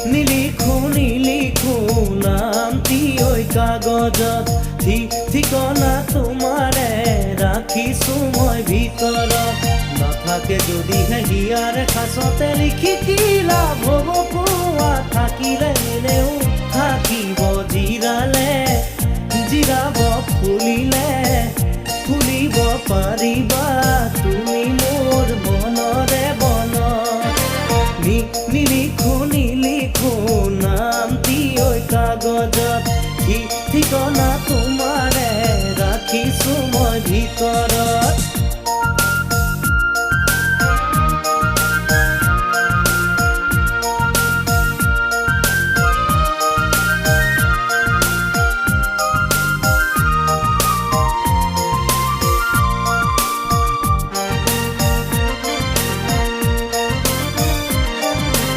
নিলিখো নামটি ঐ কাগজত ঠিকনা তোমাৰে ৰাখিছো মই ভিতৰত নাথাকে যদিহে হিয়াৰ খাচতে লিখি কি লাভ হ'ব কোৱা থাকিলে এনেও থাকিব জিৰাব ফুলিব পাৰিবা তুমি মোৰ মনৰে বনত নিলিখো নামটি ঐ কাগজত ঠিকনা